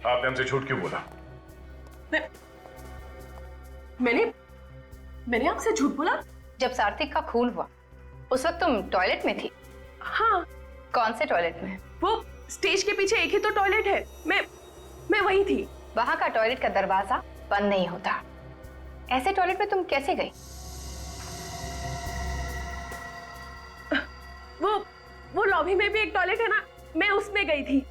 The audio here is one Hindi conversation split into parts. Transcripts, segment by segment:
आपने हमसे झूठ क्यों बोला? मैंने आपसे झूठ बोला? जब सार्थक का खून हुआ उस वक्त तुम टॉयलेट में थी? हाँ। कौन से टॉयलेट में? वो स्टेज के पीछे एक ही तो टॉयलेट है, मैं वहीं थी। वहां का टॉयलेट का दरवाजा बंद नहीं होता। ऐसे टॉयलेट में तुम कैसे गई? वो लॉबी में भी एक टॉयलेट है ना, मैं उसमें गई थी।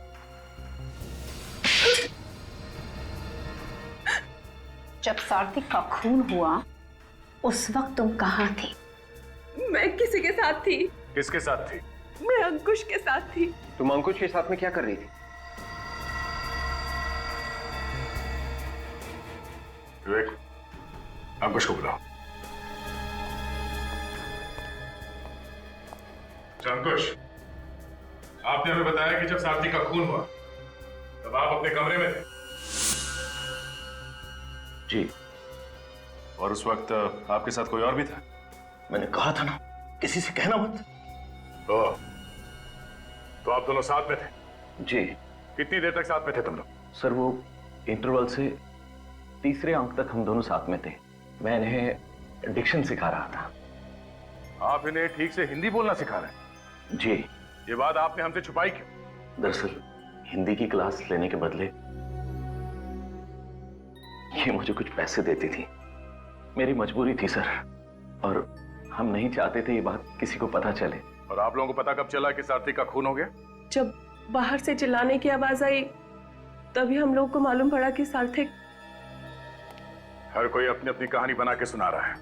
जब सार्थक का खून हुआ उस वक्त तुम कहाँ थी? मैं किसी के साथ थी। किसके साथ थी? मैं अंकुश के साथ थी। तुम अंकुश के साथ में क्या कर रही थी? विवेक, अंकुश को बुलाओ। अंकुश, आपने हमें बताया कि जब सार्थक का खून हुआ तब आप अपने कमरे में थे। जी। और उस वक्त आपके साथ कोई और भी था? मैंने कहा था ना, किसी से कहना मत। तो आप दोनों साथ में थे? जी। कितनी देर तक साथ में थे तुम लोग? सर वो इंटरवल से तीसरे अंक तक हम दोनों साथ में थे। मैं इन्हें डिक्शन सिखा रहा था। आप इन्हें ठीक से हिंदी बोलना सिखा रहे हैं? जी। ये बात आपने हमसे छुपाई क्यों? दरअसल हिंदी की क्लास लेने के बदले ये मुझे कुछ पैसे देती थी। मेरी मजबूरी थी सर, और हम नहीं चाहते थे ये बात किसी को पता चले। और आप लोगों को पता कब चला कि सार्थक का खून हो गया? जब बाहर से चिल्लाने की आवाज आई तभी हम लोगों को मालूम पड़ा कि सार्थक। हर कोई अपनी अपनी कहानी बना के सुना रहा है,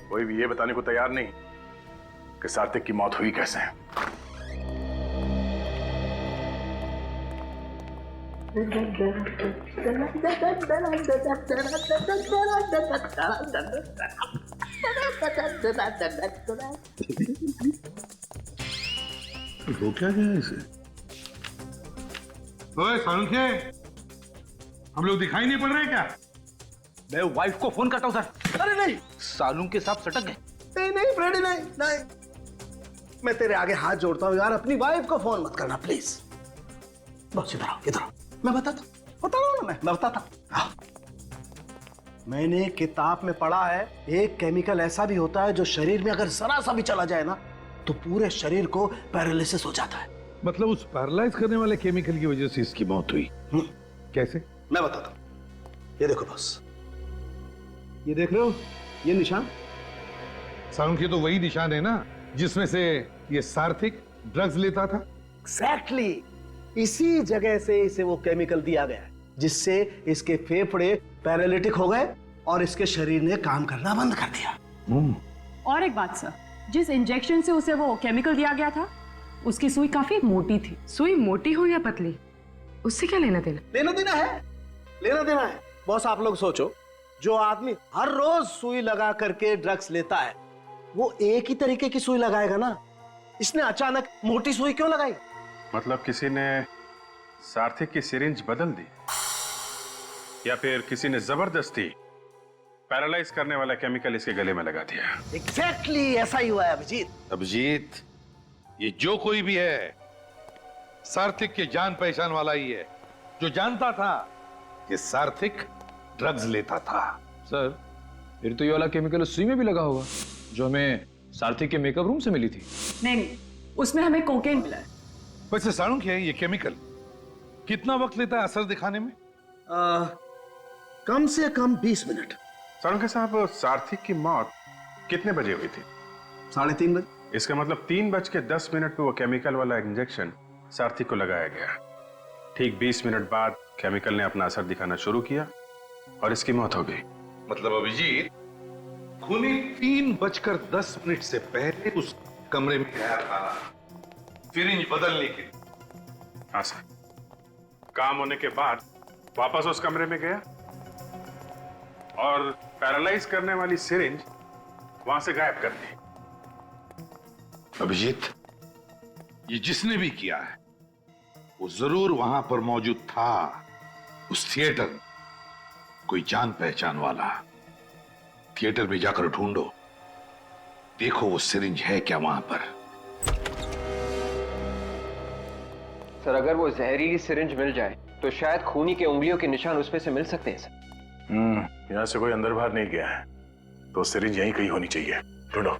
कोई भी ये बताने को तैयार नहीं कि सार्थक की मौत हुई कैसे है। हो क्या गया इसे? ओए सालुंखे, हम लोग दिखाई नहीं पड़ रहे क्या? मैं वाइफ को फोन करता हूँ सर। अरे नहीं सालून के साथ सटक गए। नहीं नहीं फ्रेडी, नहीं नहीं, मैं तेरे आगे हाथ जोड़ता हूँ यार, अपनी वाइफ को फोन मत करना प्लीज। बस इधर आओ, इधर आओ, मैं बताता हूँ ना, मैं बताता हूँ। मैंने किताब में पढ़ा है, एक केमिकल ऐसा भी होता है जो शरीर में अगर जरा सा भी चला जाए ना तो पूरे शरीर को पैरालिसिस हो जाता है। मतलब उस पैरालाइज करने वाले केमिकल की वजह से इसकी मौत हुई? कैसे? मैं बताता हूँ, ये देखो बस, ये देख रहे हो ये निशान? सालुंखे तो वही निशान है ना जिसमें से ये सार्थक ड्रग्स लेता था? एग्जैक्टली, इसी जगह से इसे वो केमिकल दिया गया है जिससे इसके फेफड़े पैरालिटिक हो गए और इसके शरीर ने काम करना बंद कर दिया। और एक बात सर, जिस इंजेक्शन से उसे वो केमिकल दिया गया था उसकी सुई काफी मोटी थी। सुई मोटी हो या पतली, उससे क्या लेना देना? लेना देना है, लेना देना है। बॉस आप लोग सोचो, जो आदमी हर रोज सुई लगा करके ड्रग्स लेता है वो एक ही तरीके की सुई लगाएगा ना, इसने अचानक मोटी सुई क्यों लगाई? मतलब किसी ने सार्थक की सिरिंज बदल दी, या फिर किसी ने जबरदस्ती पैरालाइज करने वाला केमिकल इसके गले में लगा दिया। एग्जैक्टली ऐसा ही हुआ है अभिजीत। अभिजीत, ये जो कोई भी है सार्थक के जान पहचान वाला ही है, जो जानता था कि सार्थक ड्रग्स लेता था। सर फिर तो ये वाला केमिकल उस सुई में भी लगा होगा जो हमें सार्थक के मेकअप रूम से मिली थी। नहीं, उसमें हमें कोकेन मिला है। वैसे सालुंखे, ये केमिकल कितना वक्त लेता है असर दिखाने में? कम से कम 20 मिनट। सालुंखे साहब, सार्थक की मौत कितने बजे हुई थी? 3:30 बजे। इसका मतलब 3:10 पे वो केमिकल वाला इंजेक्शन सार्थक को लगाया गया। ठीक 20 मिनट बाद केमिकल ने अपना असर दिखाना शुरू किया और इसकी मौत हो गई। मतलब अभिजीत, खूनी 3:10 से पहले उस कमरे में गया था सिरिंज बदलने के लिए। हाँ सर, काम होने के बाद वापस उस कमरे में गया और पैरालाइज करने वाली सिरिंज वहां से गायब कर दी। अभिजीत, ये जिसने भी किया है वो जरूर वहां पर मौजूद था, उस थिएटर में, कोई जान पहचान वाला। थिएटर में जाकर ढूंढो, देखो वो सिरिंज है क्या वहां पर। सर अगर वो जहरीली सिरिंज मिल जाए तो शायद खूनी के उंगलियों के निशान उसमें से मिल सकते हैं सर। यहाँ से कोई अंदर बाहर नहीं गया है, तो सिरिंज यहीं कहीं होनी चाहिए। ढूंढो।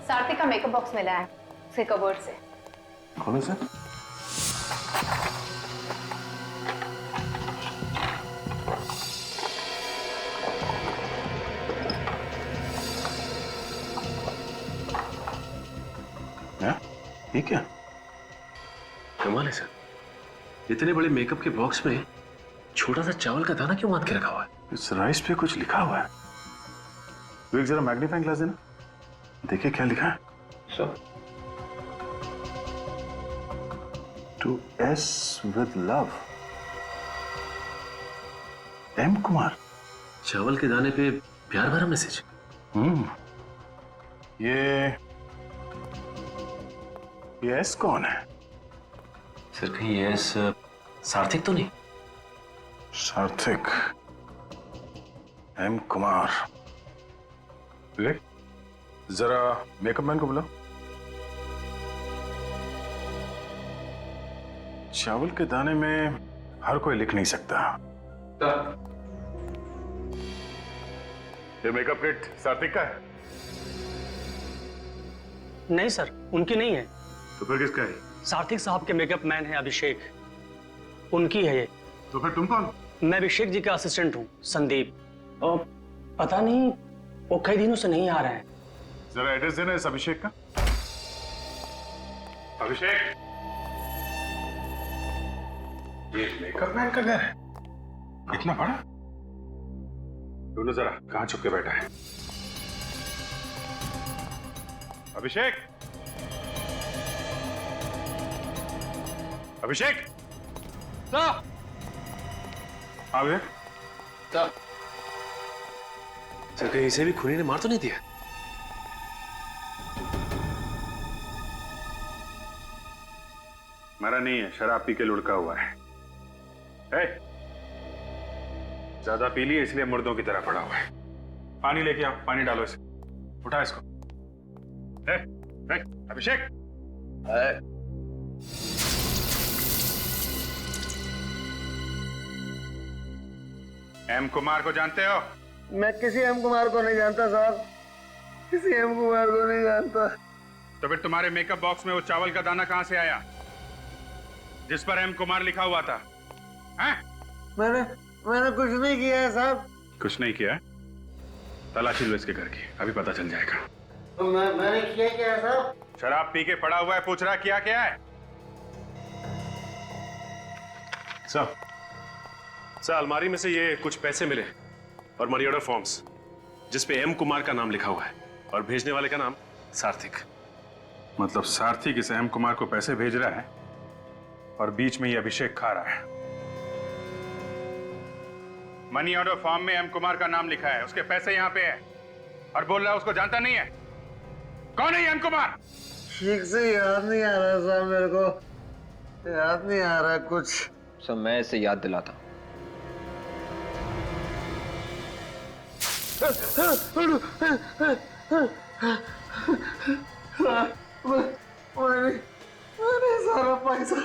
सारथी का मेकअप बॉक्स मिला है उसके कबर्ड से। कौन सा? ये क्या? कमाल है सर, इतने बड़े मेकअप के बॉक्स में छोटा सा चावल का दाना क्यों बांध के रखा हुआ है? इस राइस पे कुछ लिखा हुआ है। तो एक जरा मैग्नीफाइंग ग्लास देना, देखिए क्या लिखा है। Sir to S with love, M Kumar. चावल के दाने पे प्यार भरा मैसेज। ये एस कौन है? सर कहीं ये सार्थक तो नहीं? सार्थक, एम कुमार। विवेक, जरा मेकअप मैन को बुलाओ। चावल के दाने में हर कोई लिख नहीं सकता। ये मेकअप किट सार्थक का है? नहीं सर, उनकी नहीं है। तो फिर किसका है? सार्थक साहब के मेकअप मैन है अभिषेक, उनकी है ये। तो फिर तुम कौन? मैं अभिषेक जी का असिस्टेंट हूँ, संदीप। और पता नहीं वो कई दिनों से नहीं आ रहे हैं। जरा एड्रेस देना इस अभिषेक का। अभिषेक, ये मेकअप मैन का घर है? इतना बड़ा? दोनों जरा कहां छुप के बैठा है? अभिषेक, अभिषेक, आगे। सर कहीं इसे भी खूनी ने मार तो नहीं दिया? मरा नहीं है, शराब पी के लुढ़का हुआ है। ज्यादा पी लिए इसलिए मुर्दों की तरह पड़ा हुआ है। पानी लेके आओ, पानी डालो इसे, उठा इसको। अभिषेक, एम कुमार को जानते हो? मैं किसी एम कुमार को नहीं जानता साहब, किसी एम कुमार को नहीं जानता। तो फिर तुम्हारे मेकअप बॉक्स में वो चावल का दाना कहां से आया जिस पर एम कुमार लिखा हुआ था? हैं? मैंने कुछ नहीं किया है साहब। कुछ नहीं किया? तलाशी लो इसके घर की, अभी पता चल जाएगा। तो मैंने किया क्या है साहब? शराब पी के पड़ा हुआ है, पूछ रहा किया क्या है? सर अलमारी में से ये कुछ पैसे मिले और मनी ऑर्डर फॉर्म्स जिसपे एम कुमार का नाम लिखा हुआ है और भेजने वाले का नाम सार्थक। मतलब सारथी किस एम कुमार को पैसे भेज रहा है और बीच में ये अभिषेक खा रहा है। मनी ऑर्डर फॉर्म में एम कुमार का नाम लिखा है, उसके पैसे यहां पे है और बोल रहा है उसको जानता नहीं है। कौन है एम कुमार? ठीक से याद नहीं आ रहा साहब, मेरे को याद नहीं आ रहा कुछ। सर मैं इसे याद दिलाता हूँ। मैंने सारा पैसा।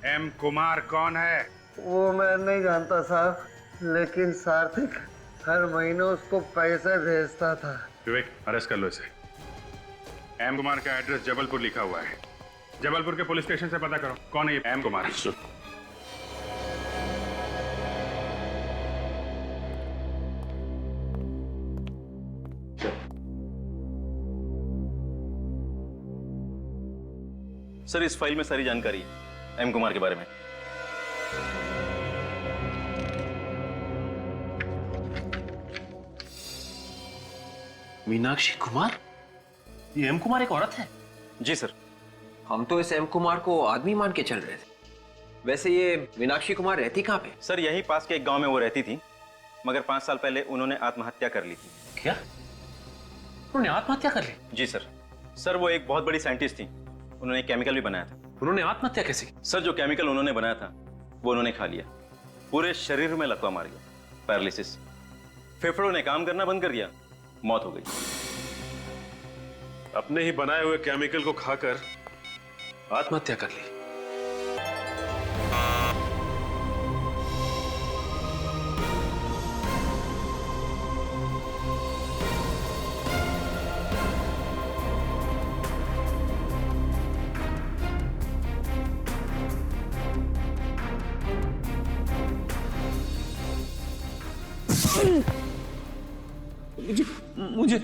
एम कुमार कौन है? वो मैं नहीं जानता साहब, लेकिन सार्थक हर महीने उसको पैसे भेजता था। विवेक, अरेस्ट कर लो इसे। एम कुमार का एड्रेस जबलपुर लिखा हुआ है, जबलपुर के पुलिस स्टेशन से पता करो कौन है ये एम कुमार। सर इस फाइल में सारी जानकारी है एम कुमार के बारे में। मीनाक्षी कुमार? ये एम कुमार एक औरत है? जी सर, हम तो इस एम कुमार को आदमी मान के चल रहे थे। वैसे ये मीनाक्षी कुमार रहती कहाँ पे? सर यहीं पास के एक गांव में वो रहती थी, मगर 5 साल पहले उन्होंने आत्महत्या कर ली थी। क्या? उन्होंने आत्महत्या कर ली? जी सर। सर वो एक बहुत बड़ी साइंटिस्ट थी, उन्होंने केमिकल भी बनाया था। उन्होंने आत्महत्या कैसे की? सर जो केमिकल उन्होंने बनाया था वो उन्होंने खा लिया, पूरे शरीर में लकवा मार गया, पैरालिसिस, फेफड़ों ने काम करना बंद कर दिया, मौत हो गई। अपने ही बनाए हुए केमिकल को खाकर आत्महत्या कर ली। मुझे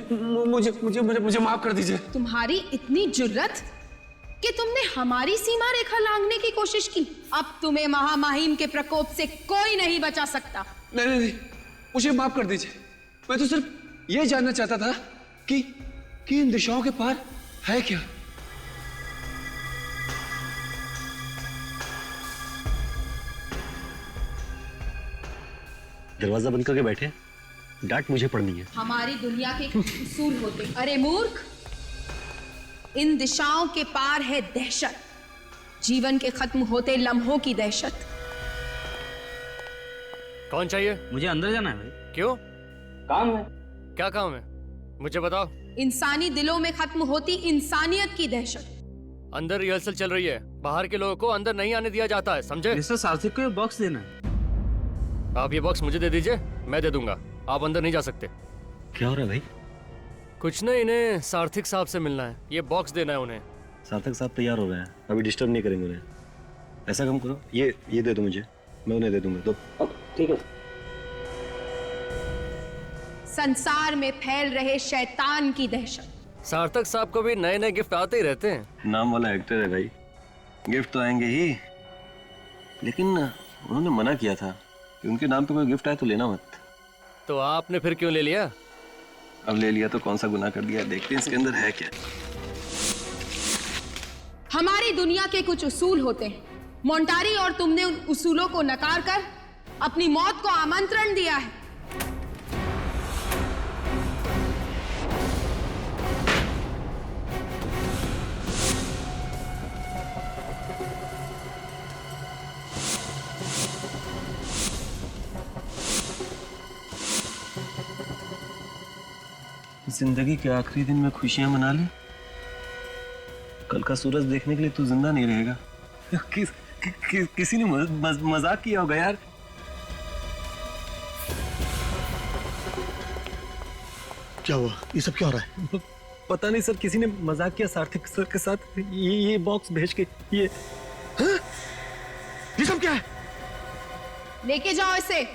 मुझे मुझे मुझे मुझे माफ कर दीजिए। तुम्हारी इतनी जुर्रत कि तुमने हमारी सीमा रेखा लांघने की कोशिश की। अब तुम्हें महामहिम के प्रकोप से कोई नहीं बचा सकता। नहीं नहीं नहीं, मुझे माफ कर दीजिए। मैं तो सिर्फ ये जानना चाहता था कि इन दिशाओं के पार है क्या। दरवाजा बंद करके बैठे, डांट मुझे पड़नी है। हमारी दुनिया के कुछ उसूल होते। अरे मूर्ख, इन दिशाओं के पार है दहशत, जीवन के खत्म होते लम्हों की दहशत। कौन चाहिए? मुझे अंदर जाना है भाई। क्यों? काम है। क्या काम है? मुझे बताओ। इंसानी दिलों में खत्म होती इंसानियत की दहशत। अंदर रिहर्सल चल रही है, बाहर के लोगों को अंदर नहीं आने दिया जाता है, समझे? मिस्टर सार्थक को ये बॉक्स देना है। आप ये बॉक्स मुझे दे दीजिए, मैं दे दूंगा। आप अंदर नहीं जा सकते। क्या हो रहा है भाई? कुछ नहीं, इन्हें सार्थक साहब से मिलना है, ये बॉक्स देना है उन्हें। सार्थक साहब तैयार हो रहे हैं, अभी डिस्टर्ब नहीं करेंगे उन्हें। ऐसा काम करो, ये दे दो मुझे, मैं उन्हें दे दूंगा। तो ठीक है। संसार में फैल रहे शैतान की दहशत। सार्थक साहब को भी नए नए गिफ्ट आते ही रहते हैं। नाम वाला एक्टर है भाई, गिफ्ट तो आएंगे ही, लेकिन उन्होंने मना किया था कि उनके नाम पे कोई गिफ्ट आए तो लेना मत। तो आपने फिर क्यों ले लिया? अब ले लिया तो कौन सा गुनाह कर दिया, देखते हैं इसके अंदर है क्या। हमारी दुनिया के कुछ उसूल होते हैं, मोंटारी, और तुमने उन उसूलों को नकार कर अपनी मौत को आमंत्रण दिया है। जिंदगी के आखिरी दिन में खुशियां मना ले, कल का सूरज देखने के लिए तू जिंदा नहीं रहेगा। किसी ने मजाक किया होगा यार। क्या हुआ? ये सब क्या हो रहा है? पता नहीं सर, किसी ने मजाक किया सार्थक सर के साथ। ये बॉक्स भेज के ये सब क्या है? लेके जाओ इसे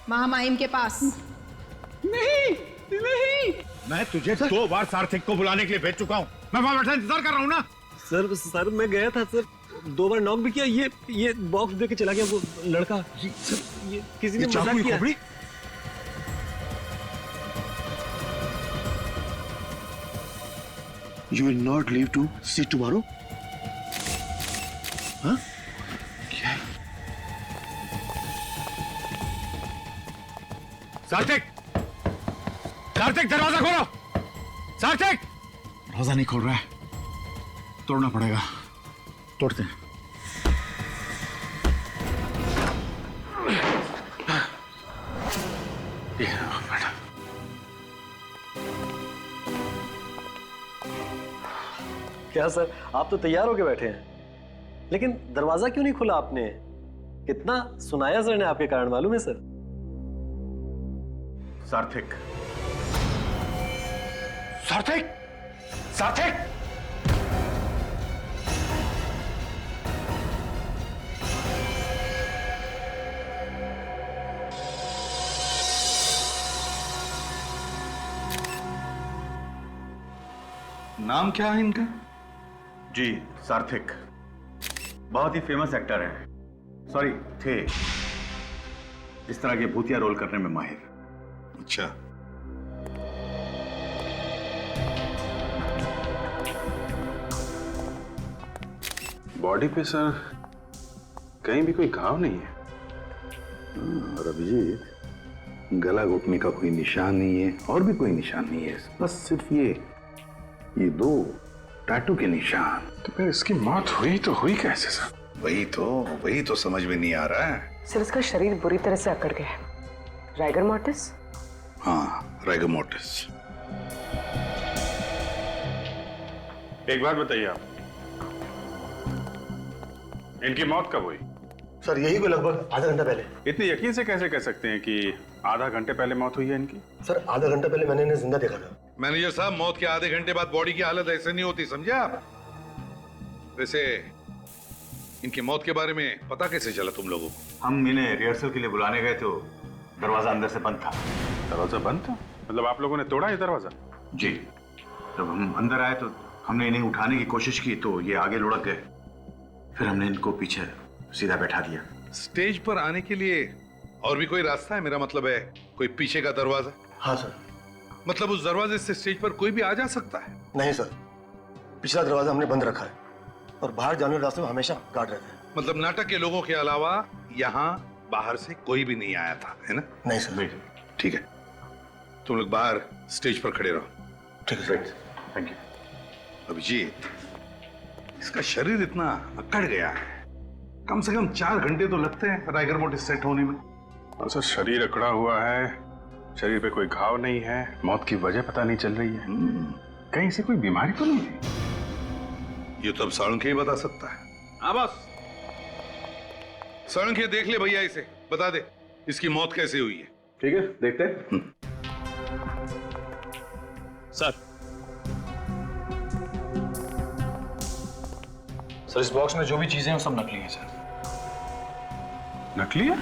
महामहिम के पास। नहीं नहीं, मैं तुझे 2 बार सार्थक को बुलाने के लिए भेज चुका हूँ। मैं वहां बैठा इंतजार कर रहा हूँ ना। सर मैं गया था सर, 2 बार नॉक भी किया, ये बॉक्स दे के चला गया वो लड़का। सर ये किसी ने मजाक किया। You will not leave to see tomorrow? हाँ? क्या? सार्थक! सार्थक दरवाजा खोलो! सार्थक! दरवाजा नहीं खोल रहा है, तोड़ना पड़ेगा। तोड़ते हैं। क्या सर, आप तो तैयार होके बैठे हैं, लेकिन दरवाजा क्यों नहीं खोला आपने? कितना सुनाया सर ने आपके कारण, मालूम है सर? सार्थक! सार्थक! सार्थक! नाम क्या है इनका? जी सार्थक, बहुत ही फेमस एक्टर हैं। सॉरी थे, इस तरह के भूतिया रोल करने में माहिर। अच्छा, बॉडी पे सर कहीं भी कोई घाव नहीं है। और अभिजीत, गला घुटने का कोई निशान नहीं है और भी कोई निशान नहीं है, बस सिर्फ ये दो टैटू के निशान। तो फिर इसकी मौत हुई तो हुई कैसे सर? वही तो समझ में नहीं आ रहा है। सर इसका शरीर बुरी तरह से अकड़ गया है। Rigor mortis? हाँ, राइगर मॉर्टिस। एक बात बताइए आप, इनकी मौत कब हुई? सर यही को लगभग आधा घंटा पहले। इतने यकीन से कैसे कह सकते हैं कि आधा घंटे पहले मौत हुई है इनकी? सर आधा घंटा पहले मैंने इन्हें जिंदा देखा था। मैनेजर साहब, मौत के आधे घंटे बाद बॉडी की हालत ऐसे नहीं होती, समझे आप? वैसे इनकी मौत के बारे में पता कैसे चला तुम लोगों को? हम इन्हें रिहर्सल के लिए बुलाने गए तो दरवाजा अंदर से बंद था। दरवाजा बंद था? मतलब आप लोगों ने तोड़ा ये दरवाजा? जी, जब हम अंदर आए तो हमने इन्हें उठाने की कोशिश की तो ये आगे लुढ़क गए, फिर हमने इनको पीछे सीधा बैठा दिया। स्टेज पर आने के लिए और भी कोई रास्ता है? मेरा मतलब है कोई पीछे का दरवाजा? हाँ सर। मतलब उस दरवाजे से स्टेज पर कोई भी आ जा सकता है? नहीं सर, पिछला दरवाजा हमने बंद रखा है और बाहर जाने वाले रास्ते में हमेशा गार्ड रहते हैं। मतलब नाटक के लोगों के अलावा यहाँ बाहर से कोई भी नहीं आया था, है ना? नहीं सर। ठीक है, तुम लोग बाहर स्टेज पर खड़े रहो। ठीक है सर। Thank you. अभिजीत, इसका शरीर इतना अकड़ गया है, कम से कम 4 घंटे तो लगते हैं राइगर मॉर्टिस सेट होने में। और सर शरीर अकड़ा हुआ है, शरीर पे कोई घाव नहीं है, मौत की वजह पता नहीं चल रही है। कहीं से कोई बीमारी तो नहीं है? ये तो अब साळुंखे ही बता सकता है। हाँ बस, साळुंखे देख ले भैया, इसे बता दे इसकी मौत कैसे हुई है। ठीक है, देखते हैं। सर इस बॉक्स में जो भी चीजें हैं वो सब नकली हैं सर। नकली है?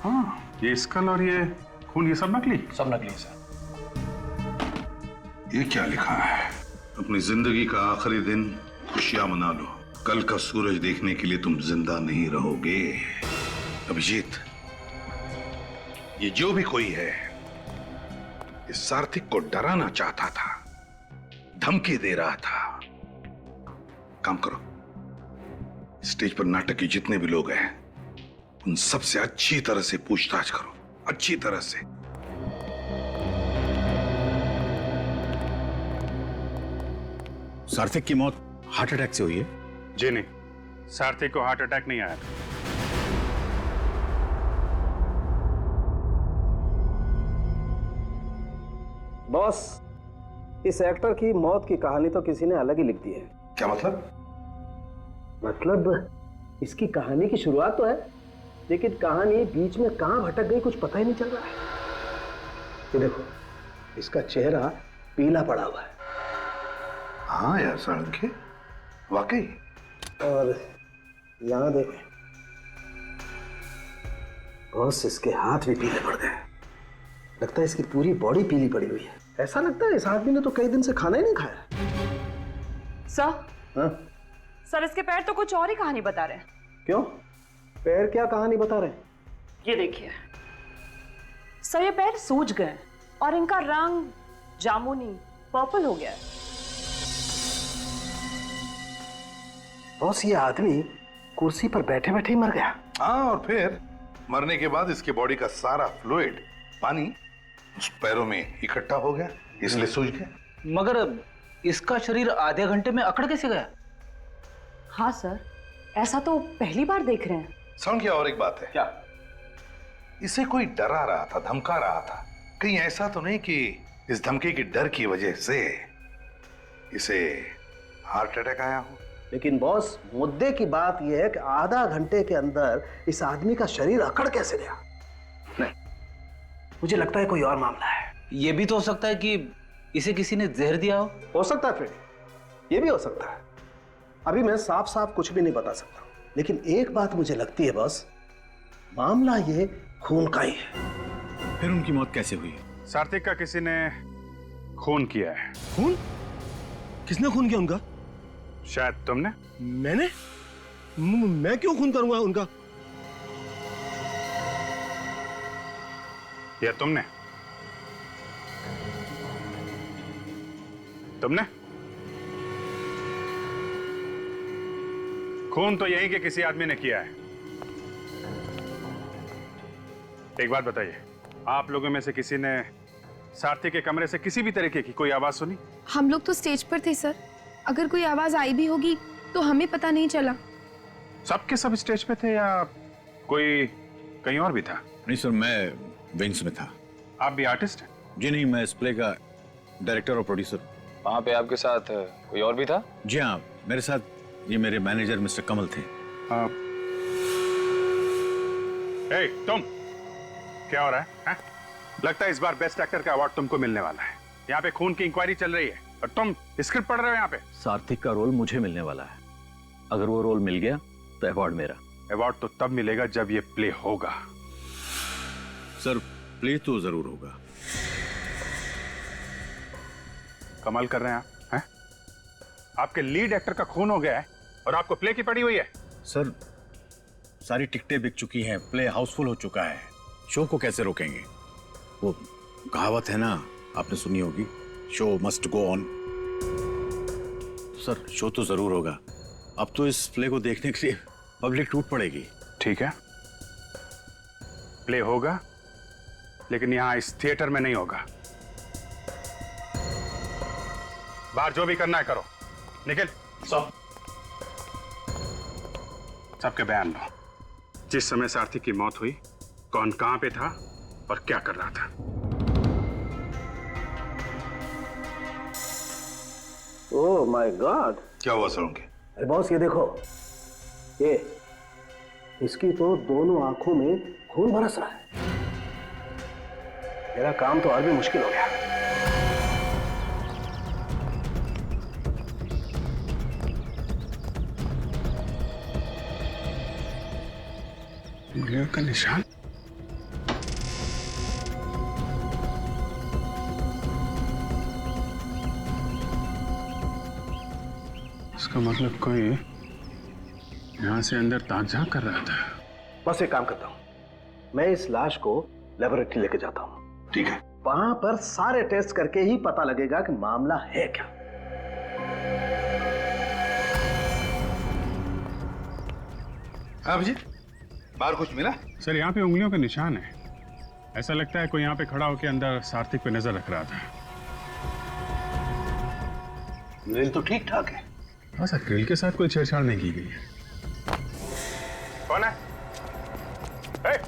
हाँ, ये स्कल और ये खून, ये सब नकली? सब नकली है सर। ये क्या लिखा है? अपनी जिंदगी का आखिरी दिन खुशियां मना लो, कल का सूरज देखने के लिए तुम जिंदा नहीं रहोगे। अभिजीत, ये जो भी कोई है, इस सार्थिक को डराना चाहता था, धमकी दे रहा था। काम करो, स्टेज पर नाटक के जितने भी लोग हैं उन सब से अच्छी तरह से पूछताछ करो, अच्छी तरह से। सार्थिक की मौत हार्ट अटैक से हुई है? जी नहीं, सार्थिक को हार्ट अटैक नहीं आया था। बॉस, इस एक्टर की मौत की कहानी तो किसी ने अलग ही लिख दी है। क्या मतलब? मतलब इसकी कहानी की शुरुआत तो है, लेकिन कहानी बीच में कहां भटक गई कुछ पता ही नहीं चल रहा है। ये देखो, इसका चेहरा पीला पड़ा हुआ है। हाँ यार साळुंखे, वाकई। और यहां देखो बॉस, इसके हाथ भी पीले पड़ गए। लगता है इसकी पूरी बॉडी पीली पड़ी हुई है। ऐसा लगता है इस आदमी ने तो कई दिन से खाना ही नहीं खाया। सर? हाँ? सर इसके पैर तो कुछ और ही कहानी बता रहे हैं। क्यों? पैर क्या कहानी बता रहे हैं? ये देखिए सर, ये पैर सूज गए और इनका रंग जामुनी पर्पल हो गया है। बॉस, ये आदमी कुर्सी पर बैठे बैठे ही मर गया। हाँ, और फिर मरने के बाद इसके बॉडी का सारा फ्लूइड, पानी उस पैरों में इकट्ठा हो गया, इसलिए सूज गया। मगर इसका शरीर आधे घंटे में अकड़ कैसे गया? हाँ सर, ऐसा तो पहली बार देख रहे हैं। समझ गया। और एक बात है। क्या? इसे कोई डरा रहा था, धमका रहा था। कहीं ऐसा तो नहीं कि इस धमकी के डर की वजह से इसे हार्ट अटैक आया हो? लेकिन बॉस, मुद्दे की बात यह है कि आधा घंटे के अंदर इस आदमी का शरीर अकड़ कैसे गया? नहीं, मुझे लगता है कोई और मामला है। यह भी तो हो सकता है कि इसे किसी ने जहर दिया हो सकता है फ्रेडी, ये भी हो सकता है। अभी मैं साफ साफ कुछ भी नहीं बता सकता, लेकिन एक बात मुझे लगती है बॉस, मामला ये खून का ही है। फिर उनकी मौत कैसे हुई? सार्थिक का किसी ने खून किया है। खून? किसने खून किया उनका? शायद तुमने। मैंने? मैं क्यों खून करूंगा उनका? या तुमने? खून तो यहीं के किसी आदमी ने किया है। एक बात बताइए, आप लोगों में से किसी ने सारथी के कमरे से किसी भी तरीके की कोई आवाज सुनी? हम लोग तो स्टेज पर थे सर, अगर कोई आवाज आई भी होगी तो हमें पता नहीं चला। सबके सब स्टेज पे थे या कोई कहीं और भी था? नहीं सर, मैं विंग्स में था। आप भी आर्टिस्ट हैं? जी नहीं, मैं इस प्ले का डायरेक्टर और प्रोड्यूसर। वहाँ पे आपके साथ कोई और भी था? जी हाँ, मेरे साथ ये मेरे मैनेजर मिस्टर कमल थे। ए, तुम क्या हो रहा है? लगता है इस बार बेस्ट एक्टर का अवार्ड तुमको मिलने वाला है। यहाँ पे खून की इंक्वायरी चल रही है और तुम स्क्रिप्ट पढ़ रहे हो यहाँ पे। सार्थिक का रोल मुझे मिलने वाला है। अगर वो रोल मिल गया तो अवार्ड मेरा। अवार्ड तो तब मिलेगा जब ये प्ले होगा। सर, प्ले तो जरूर होगा। कमाल कर रहे हैं आप, हैं? आपके लीड एक्टर का खून हो गया है और आपको प्ले की पड़ी हुई है। सर, सारी टिकटें बिक चुकी हैं, प्ले हाउसफुल हो चुका है, शो को कैसे रोकेंगे? वो कहावत है ना, आपने सुनी होगी, show must go on. Sir, show तो जरूर होगा। अब तो इस प्ले को देखने के लिए पब्लिक टूट पड़ेगी। ठीक है, प्ले होगा, लेकिन यहां इस थिएटर में नहीं होगा। बाहर जो भी करना है करो। निखिल, सबके बयान लो। जिस समय सारथी की मौत हुई, कौन कहां पे था और क्या कर रहा था? ओह माय गॉड, क्या हुआ सर उनके? अरे बॉस, ये देखो, ये इसकी तो दोनों आंखों में खून बरस रहा है। मेरा काम तो और भी मुश्किल हो गया। उंगलियों का निशान? इसका मतलब कोई यहां से अंदर ताक झांक कर रहा था। बस एक काम करता हूं, मैं इस लाश को लेबोरेटरी लेके जाता हूं। ठीक है। वहां पर सारे टेस्ट करके ही पता लगेगा कि मामला है क्या। हाँ अभिजीत, बाहर कुछ मिला? सर, यहाँ पे उंगलियों का निशान है। ऐसा लगता है कोई यहाँ पे खड़ा होकर अंदर सारथिक पे नजर रख रहा था। ग्रिल तो ठीक ठाक है। हाँ सर, ग्रिल के साथ कोई छेड़छाड़ नहीं की गई है। कौन है? hey!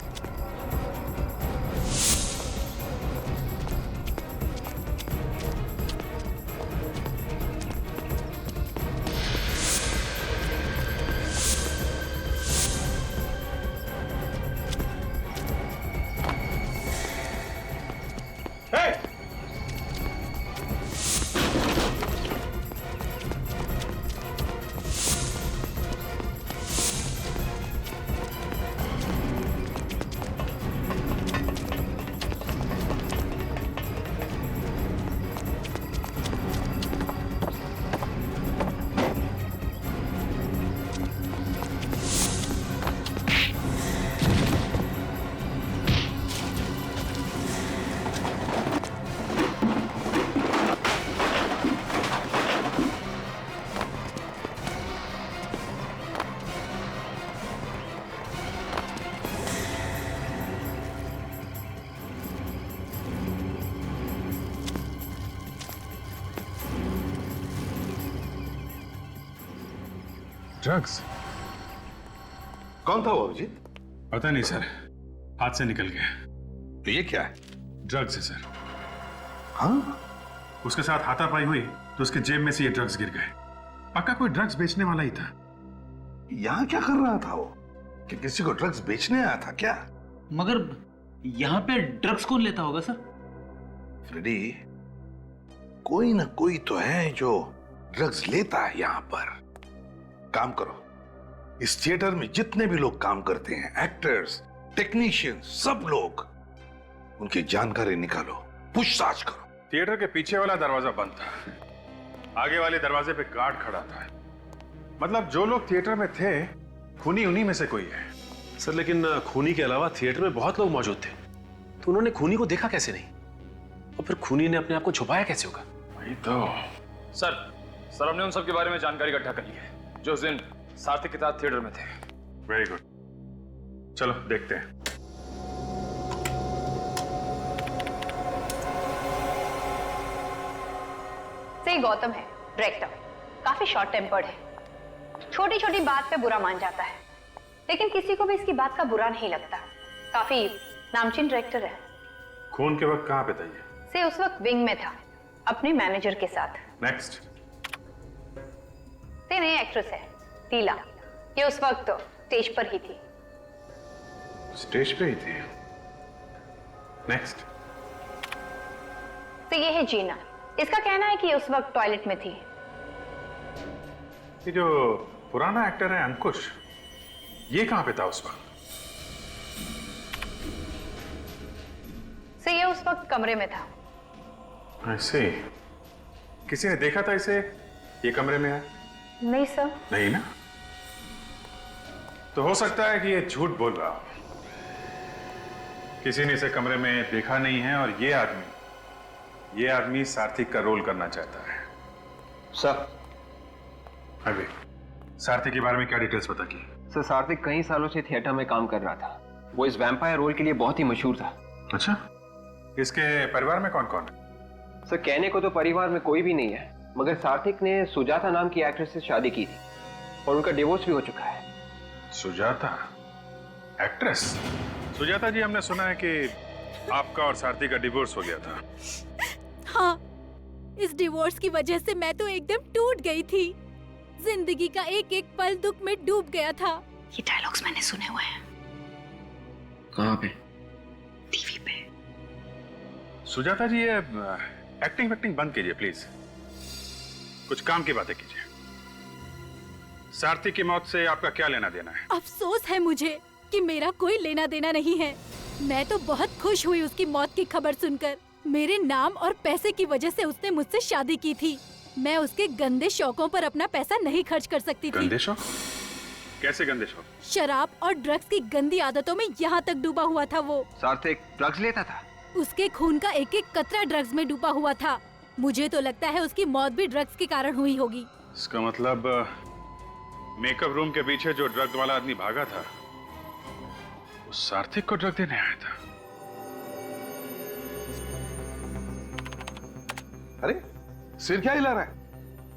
ड्रग्स? कौन था वो अभिजीत? पता नहीं सर, हाथ से निकल गया। तो ये क्या है? ड्रग्स है सर। हाँ? उसके साथ हाथापाई हुई तो उसके जेब में से ये ड्रग्स गिर गए। पक्का कोई ड्रग्स बेचने वाला ही था। यहाँ क्या कर रहा था वो? कि किसी को ड्रग्स बेचने आया था क्या? मगर यहाँ पे ड्रग्स कौन लेता होगा सर? फ्रेडी, कोई ना कोई तो है जो ड्रग्स लेता है यहाँ पर। काम करो, इस थिएटर में जितने भी लोग काम करते हैं, एक्टर्स, टेक्नीशियन, सब लोग, उनकी जानकारी निकालो, पूछताछ करो। थिएटर के पीछे वाला दरवाजा बंद था, आगे वाले दरवाजे पे गार्ड खड़ा था। मतलब जो लोग थिएटर में थे, खूनी उन्हीं में से कोई है। सर, लेकिन खूनी के अलावा थिएटर में बहुत लोग मौजूद थे, तो उन्होंने खूनी को देखा कैसे नहीं? और फिर खूनी ने अपने आप को छुपाया कैसे होगा? वही तो। सर, हमने उन सब के बारे में जानकारी इकट्ठा कर ली है जो उस दिन सार्थक के साथ थिएटर में थे। वेरी गुड, चलो देखते हैं। से गौतम है डायरेक्टर, काफी शॉर्ट टेम्पर्ड है, छोटी छोटी बात पे बुरा मान जाता है, लेकिन किसी को भी इसकी बात का बुरा नहीं लगता। काफी नामचीन डायरेक्टर है। खून के वक्त कहाँ पे था ये? से उस वक्त विंग में था अपने मैनेजर के साथ। नेक्स्ट। से नई एक्ट्रेस है टीला, ये उस वक्त स्टेज पर ही थी। स्टेज पे ही थी। नेक्स्ट। तो ये है जीना, इसका कहना है कि उस वक्त टॉयलेट में थी। ये जो पुराना एक्टर है अंकुश, ये कहां पे था उस वक्त? से ये उस वक्त कमरे में था। ऐसे किसी ने देखा था इसे ये कमरे में है? नहीं सर। नहीं ना, तो हो सकता है कि ये झूठ बोल रहा हो। किसी ने इसे कमरे में देखा नहीं है और ये आदमी सार्थक का रोल करना चाहता है। सर अभी सार्थक के बारे में क्या डिटेल्स पता की? सर सार्थक कई सालों से थिएटर में काम कर रहा था, वो इस वैम्पायर रोल के लिए बहुत ही मशहूर था। अच्छा, इसके परिवार में कौन कौन है? सर कहने को तो परिवार में कोई भी नहीं है, मगर सार्थक ने सुजाता नाम की एक्ट्रेस से शादी की थी और उनका डिवोर्स भी हो चुका है। सुजाता एक्ट्रेस? सुजाता जी, हमने सुना है कि आपका और सार्थक का डिवोर्स हो गया था। हाँ, इस डिवोर्स की वजह से मैं तो एकदम टूट गई थी। जिंदगी का एक एक पल दुख में डूब गया था। ये डायलॉग्स मैंने सुने हुए हैं। कहाँ पे? टीवी पे। सुजाता जी, ये एक्टिंग वैक्टिंग बंद कीजिए प्लीज, कुछ काम की बातें कीजिए। सार्थक की मौत से आपका क्या लेना देना है? अफसोस है मुझे कि मेरा कोई लेना देना नहीं है। मैं तो बहुत खुश हुई उसकी मौत की खबर सुनकर। मेरे नाम और पैसे की वजह से उसने मुझसे शादी की थी। मैं उसके गंदे शौकों पर अपना पैसा नहीं खर्च कर सकती थी। गंदे शौक? कैसे गंदे शौक? शराब और ड्रग्स की गंदी आदतों में यहाँ तक डूबा हुआ था वो। सार्थक ड्रग्स लेता था? उसके खून का एक एक कतरा ड्रग्स में डूबा हुआ था। मुझे तो लगता है उसकी मौत भी ड्रग्स के कारण हुई होगी। इसका मतलब मेकअप रूम के पीछे जो ड्रग वाला आदमी भागा था, वो सार्थक को ड्रग देने आया था। अरे सिर क्या हिला रहा है?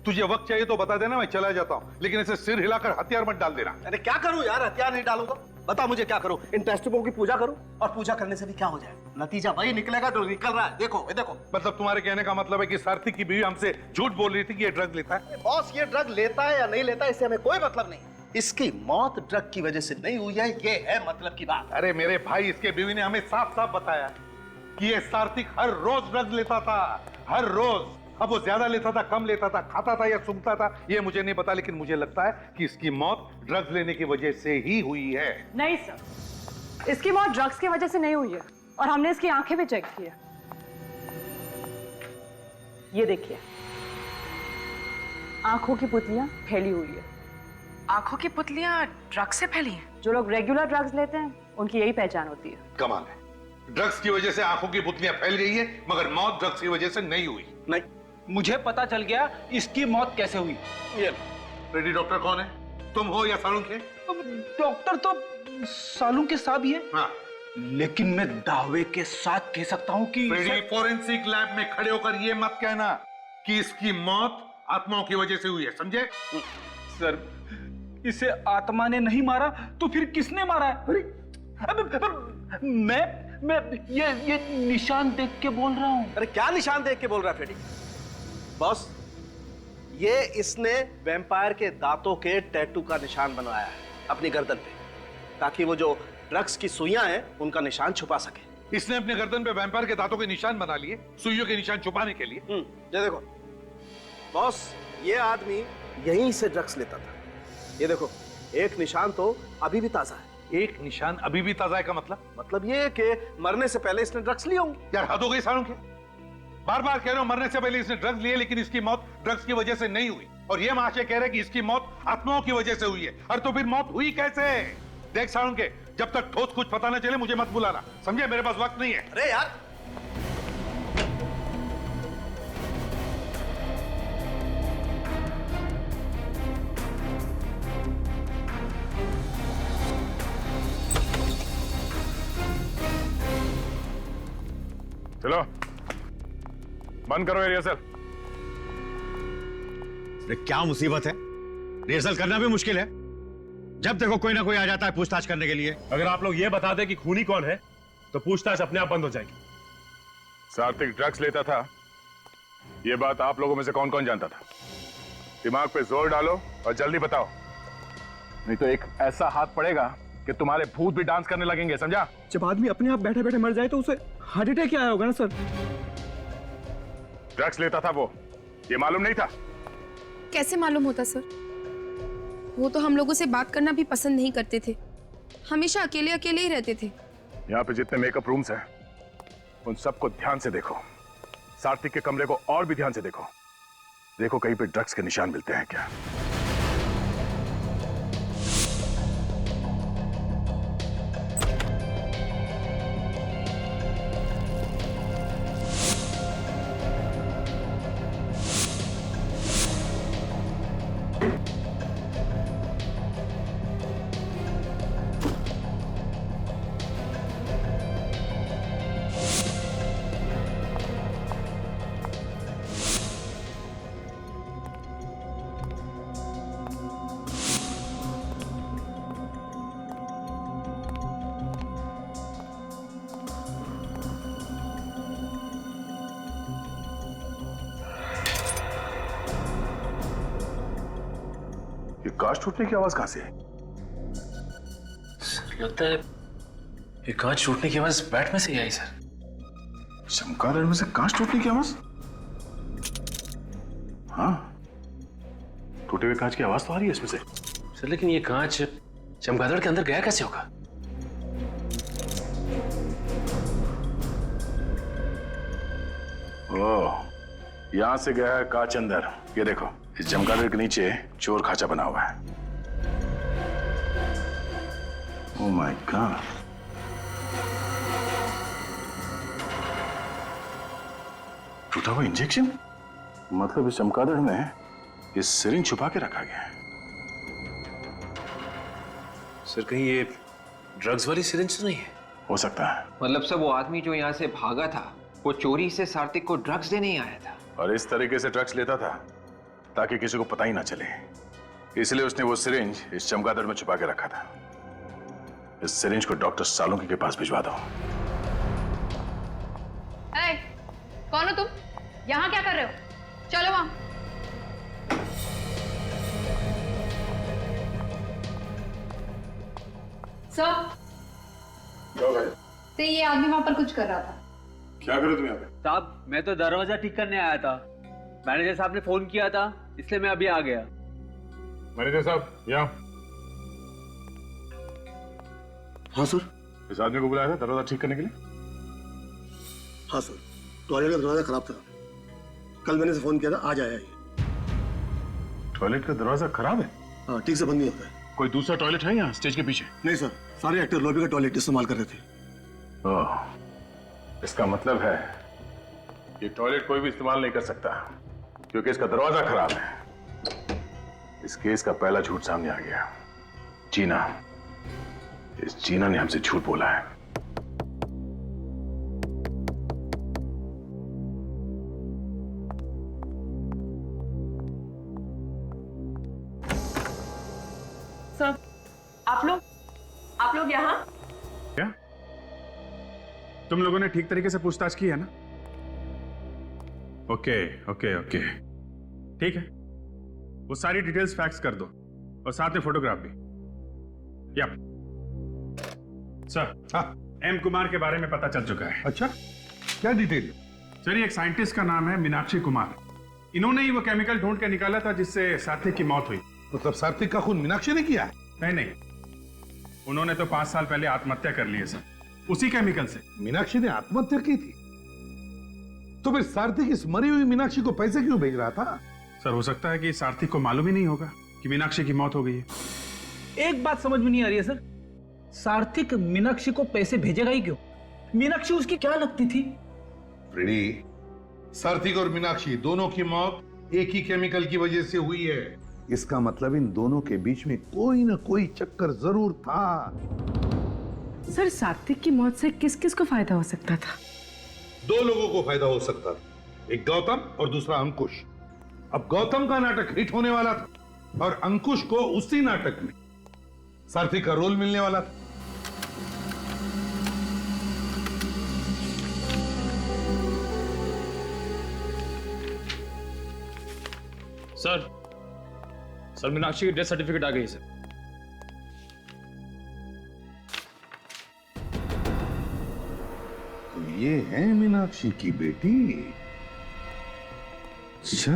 तुझे वक्त चाहिए तो बता देना, मैं चला जाता हूँ, लेकिन ऐसे सिर हिलाकर हथियार मत डाल देना। अरे क्या करूं यार, हथियार नहीं डालूंगा। बता मुझे क्या करूं? इन टेस्टबुकों की पूजा करूं? और पूजा करने से भी क्या हो जाएगा? नतीजा वही निकलेगा जो निकल रहा है। देखो देखो। मतलब तुम्हारे कहने का मतलब है कि सार्थक की बीवी हमसे झूठ बोल रही थी कि ये ड्रग लेता है? बॉस, ये ड्रग लेता है या नहीं लेता है इससे हमें कोई मतलब नहीं। इसकी मौत ड्रग की वजह से नहीं हुई है, ये है मतलब की बात। अरे मेरे भाई, इसके बीवी ने हमें साफ साफ बताया कि ये सार्थक हर रोज ड्रग लेता था, हर रोज। अब वो ज्यादा लेता था, कम लेता था, खाता था या सूंघता था, ये मुझे नहीं पता, लेकिन मुझे लगता है कि इसकी मौत ड्रग्स लेने की वजह से ही हुई है। नहीं सर, इसकी मौत ड्रग्स की वजह से नहीं हुई है, और हमने इसकी आंखें भी चेक की है। ये देखिए, आंखों की पुतलियां फैली हुई है। आंखों की पुतलियां ड्रग्स से फैली हैं? जो लोग रेगुलर ड्रग्स लेते हैं उनकी यही पहचान होती है। कमाल है, ड्रग्स की वजह से आंखों की पुतलियां फैल गई है, मगर मौत ड्रग्स की वजह से नहीं हुई। नहीं, मुझे पता चल गया इसकी मौत कैसे हुई। ये रेडी डॉक्टर कौन है? तुम हो या सालुंखे? डॉक्टर तो सालुंखे साहब ही है। हाँ, लेकिन मैं दावे के साथ कह सकता हूँ कि रेडी फोरेंसिक लैब में खड़े होकर ये मत कहना कि इसकी मौत आत्माओं की वजह से हुई है, समझे? सर, इसे आत्मा ने नहीं मारा तो फिर किसने मारा है? मैं ये निशान देख के बोल रहा हूँ। अरे क्या निशान देख के बोल रहा है फ्रेडी? बॉस, ये इसने वैम्पायर के दांतों के टैटू का निशान बनवाया है अपनी गर्दन पे, ताकि वो जो ड्रग्स की सुइयां हैं उनका निशान छुपा सके। इसने अपने गर्दन पे वैम्पायर के दांतों के निशान बना लिए, सुइयों के निशान छुपाने के लिए। ये देखो बॉस, ये आदमी यहीं से ड्रग्स लेता था। ये देखो, एक निशान तो अभी भी ताजा है। एक निशान अभी भी ताजा है का मतलब ये कि मरने से पहले इसने ड्रग्स लिए होंगे। यार हद हो गई सालों के, बार बार कह रहे हो मरने से पहले इसने ड्रग्स लिए, लेकिन इसकी मौत ड्रग्स की वजह से नहीं हुई। और ये महाशय कह रहे हैं कि इसकी मौत आत्माओं की वजह से हुई है। और तो फिर मौत हुई कैसे? देख सालों के, जब तक ठोस कुछ पता न चले मुझे मत बुलाना, समझे? मेरे पास वक्त नहीं है। अरे यार, चलो बंद करो रिहर्सल। अरे क्या मुसीबत है, रिहर्सल करना भी मुश्किल है। जब देखो कोई ना कोई आ जाता है पूछताछ करने के लिए। अगर आप लोग ये बता दें कि खूनी कौन है तो पूछताछ अपने आप बंद हो जाएगी। सात्विक ड्रग्स लेता था, ये बात आप लोगों में से कौन कौन जानता था? दिमाग पे जोर डालो और जल्दी बताओ, नहीं तो एक ऐसा हाथ पड़ेगा कि तुम्हारे भूत भी डांस करने लगेंगे, समझा? जब आदमी अपने आप बैठे बैठे मर जाए तो उसे हार्ट अटैक क्या आया होगा ना सर? ड्रग्स लेता था वो, ये मालूम नहीं था? कैसे मालूम होता सर? वो तो हम लोगों से बात करना भी पसंद नहीं करते थे, हमेशा अकेले अकेले ही रहते थे। यहाँ पे जितने मेकअप रूम्स हैं उन सबको ध्यान से देखो, सात्विक के कमरे को और भी ध्यान से देखो। देखो कहीं पे ड्रग्स के निशान मिलते हैं क्या? ये कांच टूटने की आवाज कहां से है? सर लगता है ये कांच टूटने की आवाज बैट में से ही आई सर। चमगादड़ में से कांच टूटने की आवाज? हाँ, टूटे हुए कांच की आवाज तो आ रही है इसमें से। सर लेकिन ये कांच चमगादड़ के अंदर गया कैसे होगा? ओह, यहां से गया है कांच अंदर। ये देखो, इस चमगादड़ के नीचे चोर खाचा बना हुआ है। ओह माय गॉड, टूटा हुआ इंजेक्शन। मतलब इस चमगादड़ में इस सिरिंज छुपा के रखा गया है। सर कहीं ये ड्रग्स वाली सिरिंज तो नहीं है? हो सकता है। मतलब सब वो आदमी जो यहाँ से भागा था वो चोरी से सात्विक को ड्रग्स देने ही आया था, और इस तरीके से ड्रग्स लेता था ताकि किसी को पता ही ना चले। इसलिए उसने वो सिरिंज इस चमगादड़ में छुपा के रखा था। इस सिरिंज को डॉक्टर सालुंकी के पास भिजवा दो। कौन हो तुम? यहाँ क्या कर रहे हो? चलो वहां। सर, तो ये आदमी वहां पर कुछ कर रहा था। क्या करो तुम यहाँ पे? साहब मैं तो दरवाजा ठीक करने आया था, मैनेजर साहब ने फोन किया था इसलिए मैं अभी आ गया। मैनेजर साहब यहाँ। हाँ सर। इस आदमी को बुलाया था दरवाजा ठीक करने के लिए? हाँ सर, टॉयलेट का दरवाजा खराब था, कल मैंने से फोन किया था, आज आया ये। टॉयलेट का दरवाजा खराब है? हाँ, ठीक से बंद नहीं होता है। कोई दूसरा टॉयलेट है यहाँ स्टेज के पीछे? नहीं सर, सारे एक्टर लॉबी का टॉयलेट इस्तेमाल कर रहे थे। ओह, इसका मतलब है ये टॉयलेट कोई भी इस्तेमाल नहीं कर सकता क्योंकि इसका दरवाजा खराब है। इस केस का पहला झूठ सामने आ गया। जीना, इस जीना ने हमसे झूठ बोला है। सर, आप लोग यहाँ? क्या तुम लोगों ने ठीक तरीके से पूछताछ की है ना? ओके ओके ओके, ठीक है। वो सारी डिटेल्स फैक्स कर दो और साथ में फोटोग्राफ भी। यप सर, एम कुमार के बारे में पता चल चुका है। अच्छा, क्या डिटेल? सर, ये एक साइंटिस्ट का नाम है मीनाक्षी कुमार। इन्होंने ही वो केमिकल ढूंढ के निकाला था जिससे सात्विक की मौत हुई। मतलब सात्विक का खून मीनाक्षी ने किया? नहीं, उन्होंने तो 5 साल पहले आत्महत्या कर ली है सर, उसी केमिकल से। मीनाक्षी ने आत्महत्या की थी? तो फिर सात्विक इस मरी हुई मीनाक्षी को पैसे क्यों भेज रहा था? सर, हो सकता है कि सात्विक को मालूम ही नहीं होगा कि मीनाक्षी की मौत हो गई है। एक बात समझ में नहीं आ रही है सर, सात्विक मीनाक्षी को पैसे भेजेगा ही क्यों? मीनाक्षी उसकी क्या लगती थी? रेडी, सात्विक और मीनाक्षी दोनों की मौत एक ही केमिकल की वजह से हुई है। इसका मतलब इन दोनों के बीच में कोई ना कोई चक्कर जरूर था। सर, सात्विक की मौत से किस किस को फायदा हो सकता था? दो लोगों को फायदा हो सकता था, एक गौतम और दूसरा अंकुश। अब गौतम का नाटक हिट होने वाला था और अंकुश को उसी नाटक में सारथी का रोल मिलने वाला था। सर मीनाक्षी की डेथ सर्टिफिकेट आ गई सर। तो ये है मीनाक्षी की बेटी। अच्छा,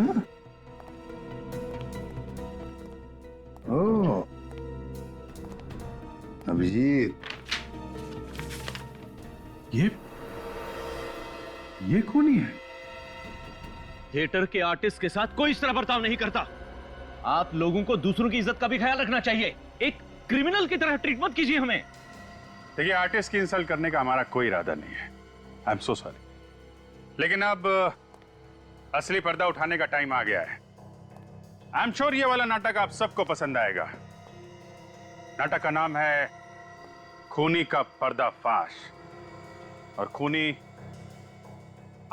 ओ अभिजीत, ये कौन है? थिएटर के आर्टिस्ट के साथ कोई इस तरह बर्ताव नहीं करता। आप लोगों को दूसरों की इज्जत का भी ख्याल रखना चाहिए। एक क्रिमिनल की तरह ट्रीट मत कीजिए हमें। देखिए, आर्टिस्ट की इंसल्ट करने का हमारा कोई इरादा नहीं है। आई एम सो सॉरी, लेकिन अब असली पर्दा उठाने का टाइम आ गया है। आई एम श्योर ये वाला नाटक आप सबको पसंद आएगा। नाटक का नाम है खूनी का पर्दाफाश, और खूनी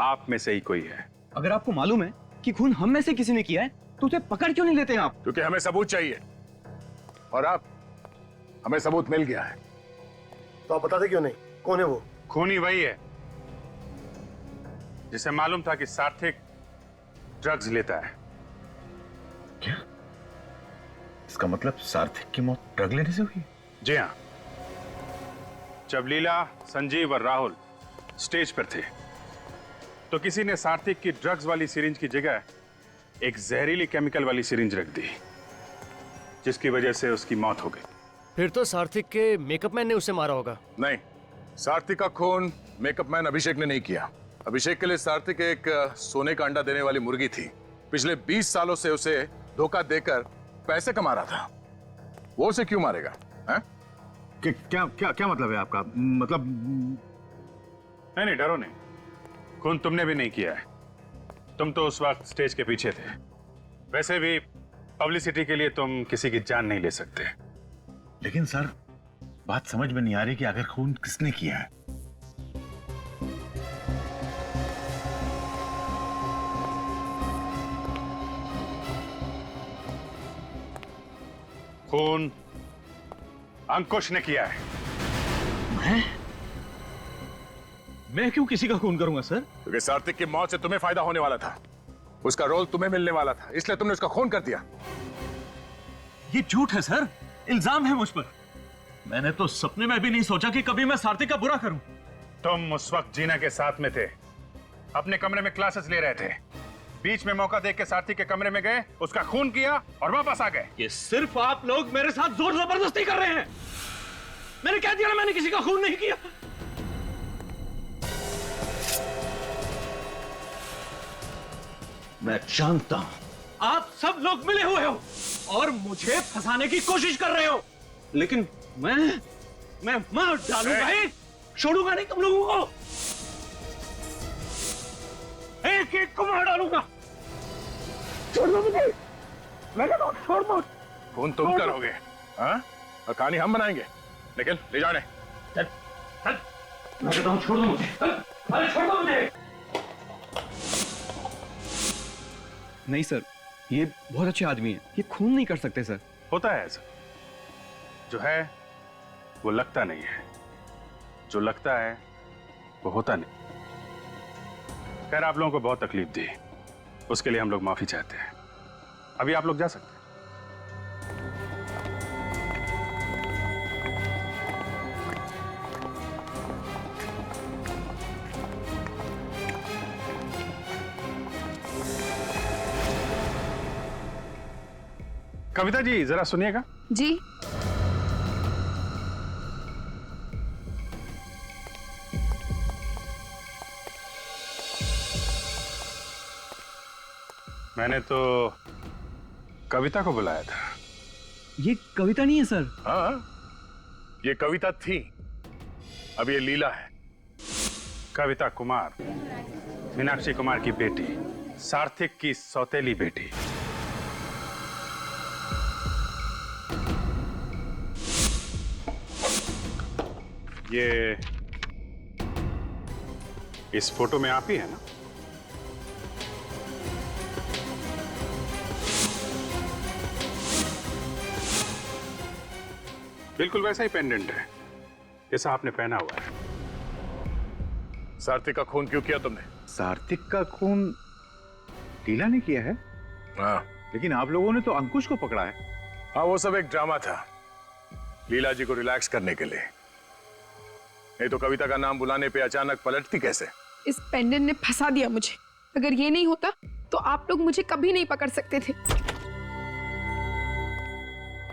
आप में से ही कोई है। अगर आपको मालूम है कि खून हम में से किसी ने किया है तो उसे पकड़ क्यों नहीं लेते आप? क्योंकि हमें सबूत चाहिए, और आप हमें सबूत मिल गया है। तो आप बताते क्यों नहीं? कौन है वो? खूनी वही है जिसे मालूम था कि सार्थक ड्रग्स लेता है। क्या? इसका मतलब सार्थक की मौत ड्रग लेने से हुई? जी हाँ। जब लीला, संजीव और राहुल स्टेज पर थे तो किसी ने सार्थक की ड्रग्स वाली सिरिंज की जगह एक जहरीली केमिकल वाली सिरिंज रख दी, जिसकी वजह से उसकी मौत हो गई। फिर तो सार्थक के मेकअप मैन ने उसे मारा होगा। नहीं, सार्थक का खून मेकअप मैन अभिषेक ने नहीं किया। अभिषेक के लिए सार्थक एक सोने का अंडा देने वाली मुर्गी थी। पिछले 20 सालों से उसे धोखा देकर पैसे कमा रहा था। वो उसे क्यों मारेगा? क्या क्या क्या मतलब है आपका? मतलब नहीं, डरो नहीं। खून तुमने भी नहीं किया है। तुम तो उस वक्त स्टेज के पीछे थे। वैसे भी पब्लिसिटी के लिए तुम किसी की जान नहीं ले सकते। लेकिन सर, बात समझ में नहीं आ रही कि आखिर खून किसने किया है। खून अंकुश ने किया है। मैं क्यों किसी का खून करूंगा सर? क्योंकि सार्थक की मौत से तुम्हें फायदा होने वाला था। उसका रोल तुम्हें मिलने वाला था, इसलिए तुमने उसका खून कर दिया। ये झूठ है सर, इल्जाम है मुझ पर। मैंने तो सपने में भी नहीं सोचा कि कभी मैं सार्थक का बुरा करूं। तुम उस वक्त जीना के साथ में थे, अपने कमरे में क्लासेस ले रहे थे। बीच में मौका देख के सार्थक के कमरे में गए, उसका खून किया और वापस आ गए। ये सिर्फ आप लोग मेरे साथ जोर जबरदस्ती कर रहे हैं। मैंने कह दिया ना, मैंने किसी का खून नहीं किया। मैं जानता हूं आप सब लोग मिले हुए हो और मुझे फंसाने की कोशिश कर रहे हो, लेकिन मैं मार डालूंगा ही, छोड़ूंगा नहीं तुम लोगों को। एक एक को मार डालूंगा। छोड़ दो मुझे, मैं कहता हूं छोड़ दो। खून तुम करोगे, हाँ? और कहानी हम बनाएंगे। निकल, ले जाने। मैं कहता हूं छोड़ दो मुझे। अरे छोड़ दो मुझे। नहीं सर, ये बहुत अच्छे आदमी हैं। ये खून नहीं कर सकते सर। होता है ऐसा, जो है वो लगता नहीं है, जो लगता है वो होता नहीं। खैर, आप लोगों को बहुत तकलीफ दी, उसके लिए हम लोग माफी चाहते हैं। अभी आप लोग जा सकते हैं। कविता जी, जरा सुनिएगा। जी। मैंने तो कविता को बुलाया था। ये कविता नहीं है सर। हाँ, ये कविता थी, अब ये लीला है। कविता कुमार, मीनाक्षी कुमार की बेटी, सार्थक की सौतेली बेटी। इस फोटो में आप ही है ना? बिल्कुल वैसा ही पेंडेंट है जैसा आपने पहना हुआ है। सार्थिक का खून क्यों किया तुमने? सार्थिक का खून लीला ने किया है? हाँ। लेकिन आप लोगों ने तो अंकुश को पकड़ा है। हाँ, वो सब एक ड्रामा था, लीला जी को रिलैक्स करने के लिए। नहीं तो कविता का नाम बुलाने पे अचानक पलटती कैसे? इस पेंडेंट ने फंसा दिया मुझे। अगर ये नहीं होता तो आप लोग मुझे कभी नहीं पकड़ सकते थे।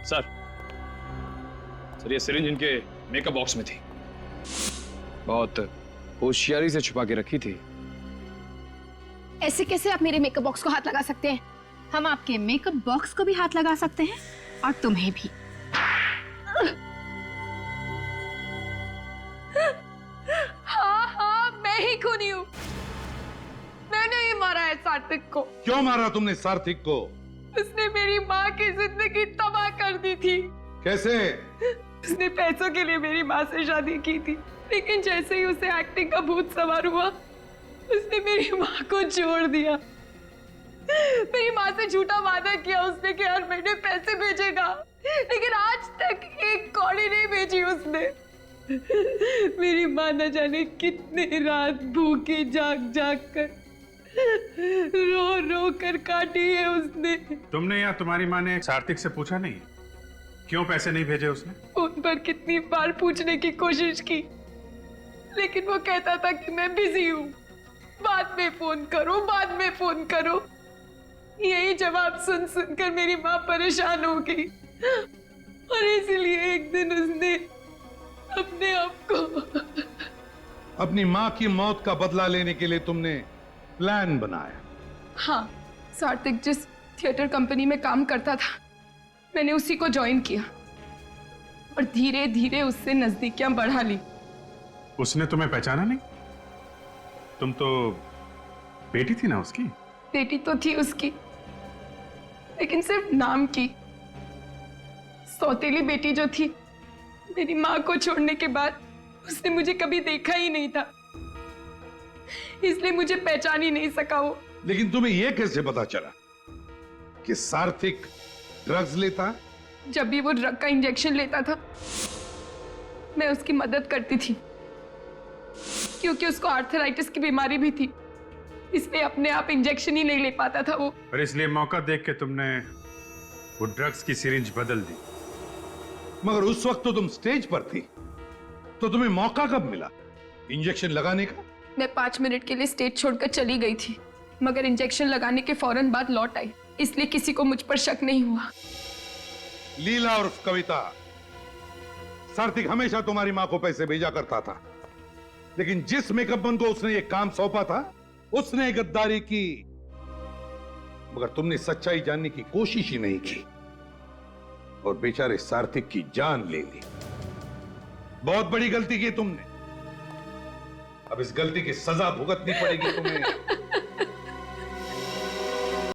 सर ये सिरिंज इनके मेकअप बॉक्स में थी, बहुत होशियारी से छुपा के रखी थी। ऐसे कैसे आप मेरे मेकअप बॉक्स को हाथ लगा सकते हैं? हम आपके मेकअप बॉक्स को भी हाथ लगा सकते हैं और तुम्हें भी। हाँ, मैं ही खूनी हूँ। मैंने ही मारा है सार्थिक को। क्यों मारा तुमने सार्थिक को? उसने मेरी माँ की जिंदगी तबाह कर दी थी। कैसे? उसने पैसों के लिए मेरी माँ से शादी की थी, लेकिन जैसे ही उसे एक्टिंग का भूत सवार हुआ, उसने मेरी माँ को छोड़ दिया। मेरी माँ से झूठा वादा किया उसने कि हर महीने पैसे भेजेगा, लेकिन आज तक एक कौड़ी नहीं भेजी उसने। मेरी माँ न जाने कितने रात भूखे जाग जाग कर रो रो कर काटी है उसने। तुमने या तुम्हारी माँ ने सार्थिक से पूछा नहीं क्यों पैसे नहीं भेजे उसने? फोन पर कितनी बार पूछने की कोशिश की, लेकिन वो कहता था कि मैं बिजी हूँ, बाद में फोन करो, बाद में फोन करो। यही जवाब सुन सुनकर मेरी माँ परेशान हो गई और इसलिए एक दिन उसने अपने आप को अपनी माँ की मौत का बदला लेने के लिए तुमने प्लान बनाया? हाँ, सार्थिक जिस थिएटर कंपनी में काम करता था, मैंने उसी को ज्वाइन किया और धीरे धीरे उससे नजदीकियां बढ़ा ली। उसने तुम्हें पहचाना नहीं? तुम तो बेटी थी ना उसकी? बेटी तो थी उसकी, लेकिन सिर्फ नाम की। सौतेली बेटी जो थी, मेरी माँ को छोड़ने के बाद उसने मुझे कभी देखा ही नहीं था, इसलिए मुझे पहचान ही नहीं सका वो। लेकिन तुम्हें यह कैसे पता चला कि सार्थिक ड्रग्स लेता? जब भी वो ड्रग का इंजेक्शन लेता था, मैं उसकी मदद करती थी, क्योंकि उसको आर्थराइटिस की बीमारी भी थी, इसलिए अपने आप इंजेक्शन ही नहीं ले पाता था वो। और इसलिए मौका देख के तुमने वो ड्रग्स की सिरिंज बदल दी। मगर उस वक्त तो तुम स्टेज पर थी, तो तुम्हें मौका कब मिला इंजेक्शन लगाने का? मैं 5 मिनट के लिए स्टेज छोड़कर चली गई थी, मगर इंजेक्शन लगाने के फौरन बाद लौट आई, इसलिए किसी को मुझ पर शक नहीं हुआ। लीला और कविता, सार्थिक हमेशा तुम्हारी मां को पैसे भेजा करता था, लेकिन जिस मेकअप मैन को उसने ये काम सौंपा था, उसने गद्दारी की। मगर तुमने सच्चाई जानने की कोशिश ही नहीं की और बेचारे सार्थिक की जान ले ली। बहुत बड़ी गलती की तुमने। अब इस गलती की सजा भुगतनी पड़ेगी तुम्हें।